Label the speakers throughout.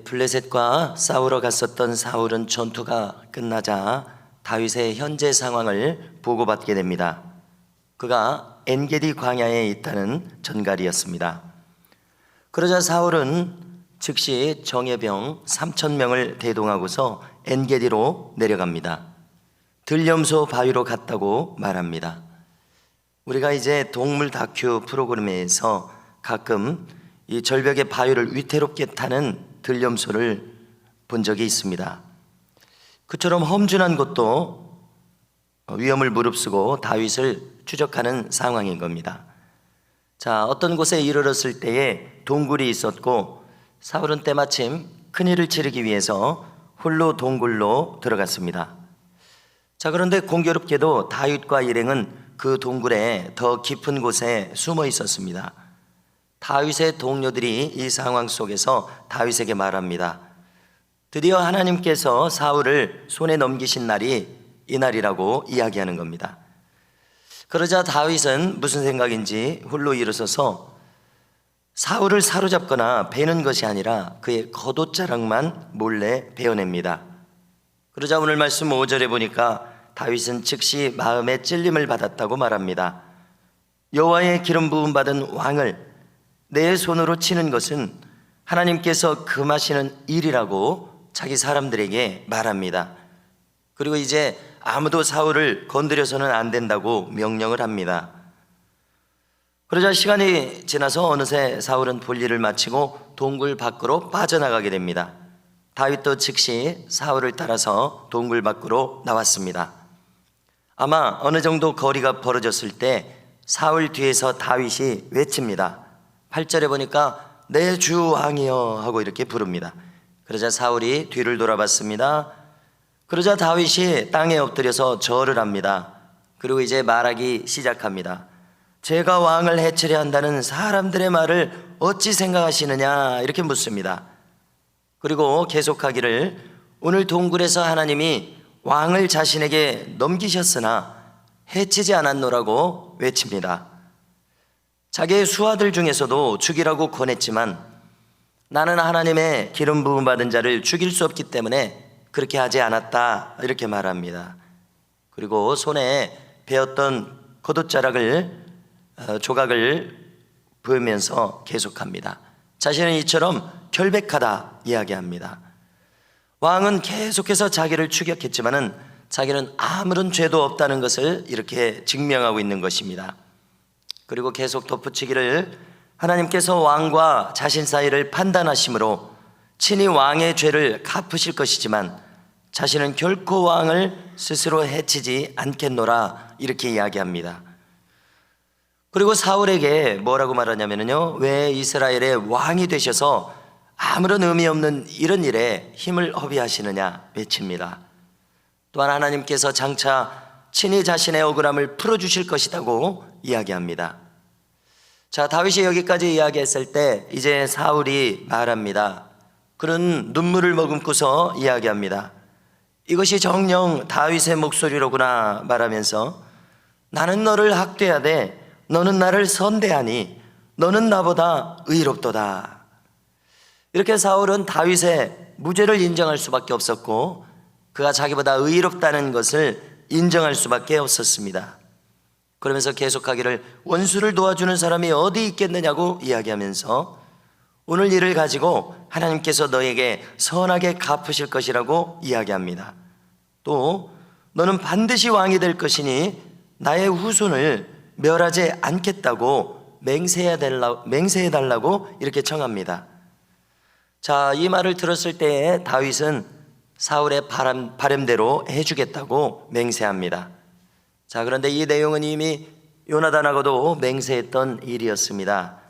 Speaker 1: 블레셋과 싸우러 갔었던 사울은 전투가 끝나자 다윗의 현재 상황을 보고받게 됩니다. 그가 엔게디 광야에 있다는 전갈이었습니다. 그러자 사울은 즉시 정예병 3,000명을 대동하고서 엔게디로 내려갑니다. 들염소 바위로 갔다고 말합니다. 우리가 이제 동물 다큐 프로그램에서 가끔 이 절벽의 바위를 위태롭게 타는 들염소를 본 적이 있습니다. 그처럼 험준한 곳도 위험을 무릅쓰고 다윗을 추적하는 상황인 겁니다. 자, 어떤 곳에 이르렀을 때에 동굴이 있었고 사울은 때마침 큰일을 치르기 위해서 홀로 동굴로 들어갔습니다. 자, 그런데 공교롭게도 다윗과 일행은 그 동굴에 더 깊은 곳에 숨어 있었습니다. 다윗의 동료들이 이 상황 속에서 다윗에게 말합니다. 드디어 하나님께서 사울을 손에 넘기신 날이 이날이라고 이야기하는 겁니다. 그러자 다윗은 무슨 생각인지 홀로 일어서서 사울을 사로잡거나 베는 것이 아니라 그의 겉옷자락만 몰래 베어냅니다. 그러자 오늘 말씀 5절에 보니까 다윗은 즉시 마음에 찔림을 받았다고 말합니다. 여호와의 기름 부음 받은 왕을 내 손으로 치는 것은 하나님께서 금하시는 일이라고 자기 사람들에게 말합니다. 그리고 이제 아무도 사울을 건드려서는 안 된다고 명령을 합니다. 그러자 시간이 지나서 어느새 사울은 볼일을 마치고 동굴 밖으로 빠져나가게 됩니다. 다윗도 즉시 사울을 따라서 동굴 밖으로 나왔습니다. 아마 어느 정도 거리가 벌어졌을 때 사울 뒤에서 다윗이 외칩니다. 8절에 보니까 내 주 왕이여 하고 이렇게 부릅니다. 그러자 사울이 뒤를 돌아봤습니다. 그러자 다윗이 땅에 엎드려서 절을 합니다. 그리고 이제 말하기 시작합니다. 제가 왕을 해치려 한다는 사람들의 말을 어찌 생각하시느냐 이렇게 묻습니다. 그리고 계속하기를 오늘 동굴에서 하나님이 왕을 자신에게 넘기셨으나 해치지 않았노라고 외칩니다. 자기의 수하들 중에서도 죽이라고 권했지만 나는 하나님의 기름 부음 받은 자를 죽일 수 없기 때문에 그렇게 하지 않았다 이렇게 말합니다. 그리고 손에 베었던 겉옷자락을 조각을 부으면서 계속합니다. 자신은 이처럼 결백하다 이야기합니다. 왕은 계속해서 자기를 추격했지만은 자기는 아무런 죄도 없다는 것을 이렇게 증명하고 있는 것입니다. 그리고 계속 덧붙이기를 하나님께서 왕과 자신 사이를 판단하심으로 친히 왕의 죄를 갚으실 것이지만 자신은 결코 왕을 스스로 해치지 않겠노라 이렇게 이야기합니다. 그리고 사울에게 뭐라고 말하냐면요, 왜 이스라엘의 왕이 되셔서 아무런 의미 없는 이런 일에 힘을 허비하시느냐 외칩니다. 또한 하나님께서 장차 친히 자신의 억울함을 풀어주실 것이라고 이야기합니다. 자, 다윗이 여기까지 이야기했을 때 이제 사울이 말합니다. 그는 눈물을 머금고서 이야기합니다. 이것이 정녕 다윗의 목소리로구나 말하면서 나는 너를 학대하되 너는 나를 선대하니 너는 나보다 의롭도다. 이렇게 사울은 다윗의 무죄를 인정할 수밖에 없었고 그가 자기보다 의롭다는 것을 인정할 수밖에 없었습니다. 그러면서 계속하기를 원수를 도와주는 사람이 어디 있겠느냐고 이야기하면서 오늘 일을 가지고 하나님께서 너에게 선하게 갚으실 것이라고 이야기합니다. 또 너는 반드시 왕이 될 것이니 나의 후손을 멸하지 않겠다고 맹세해달라고 이렇게 청합니다. 자, 이 말을 들었을 때 다윗은 사울의 바람대로 해주겠다고 맹세합니다. 자, 그런데 이 내용은 이미 요나단하고도 맹세했던 일이었습니다.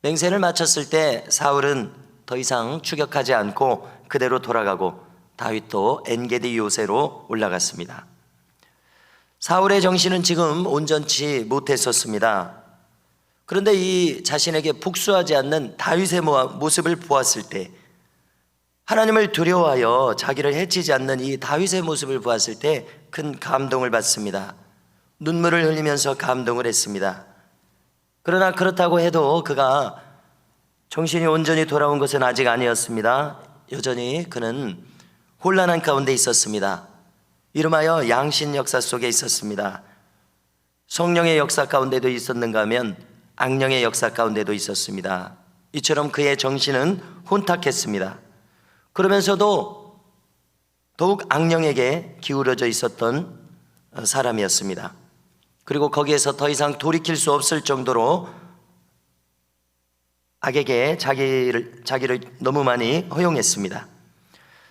Speaker 1: 맹세를 마쳤을 때 사울은 더 이상 추격하지 않고 그대로 돌아가고 다윗도 엔게디 요새로 올라갔습니다. 사울의 정신은 지금 온전치 못했었습니다. 그런데 이 자신에게 복수하지 않는 다윗의 모습을 보았을 때, 하나님을 두려워하여 자기를 해치지 않는 이 다윗의 모습을 보았을 때 큰 감동을 받습니다. 눈물을 흘리면서 감동을 했습니다. 그러나 그렇다고 해도 그가 정신이 온전히 돌아온 것은 아직 아니었습니다. 여전히 그는 혼란한 가운데 있었습니다. 이름하여 양신 역사 속에 있었습니다. 성령의 역사 가운데도 있었는가 하면 악령의 역사 가운데도 있었습니다. 이처럼 그의 정신은 혼탁했습니다. 그러면서도 더욱 악령에게 기울어져 있었던 사람이었습니다. 그리고 거기에서 더 이상 돌이킬 수 없을 정도로 악에게 자기를 너무 많이 허용했습니다.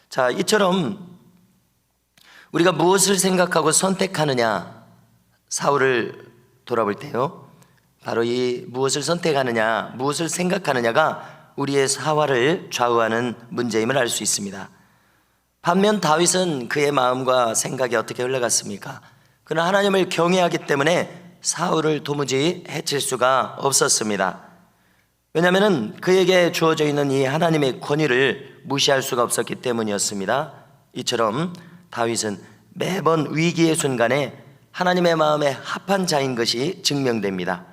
Speaker 1: 자, 이처럼 우리가 무엇을 생각하고 선택하느냐, 사울을 돌아볼 때요, 바로 이 무엇을 선택하느냐, 무엇을 생각하느냐가 우리의 사활을 좌우하는 문제임을 알 수 있습니다. 반면 다윗은 그의 마음과 생각이 어떻게 흘러갔습니까? 그는 하나님을 경외하기 때문에 사울을 도무지 해칠 수가 없었습니다. 왜냐하면 그에게 주어져 있는 이 하나님의 권위를 무시할 수가 없었기 때문이었습니다. 이처럼 다윗은 매번 위기의 순간에 하나님의 마음에 합한 자인 것이 증명됩니다.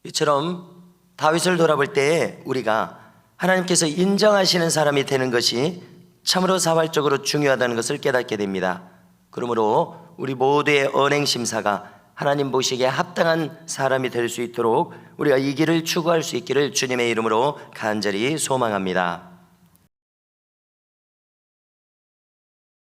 Speaker 1: 이처럼 다윗을 돌아볼 때에 우리가 하나님께서 인정하시는 사람이 되는 것이 참으로 사활적으로 중요하다는 것을 깨닫게 됩니다. 그러므로 우리 모두의 언행심사가 하나님 보시기에 합당한 사람이 될 수 있도록 우리가 이 길을 추구할 수 있기를 주님의 이름으로 간절히 소망합니다.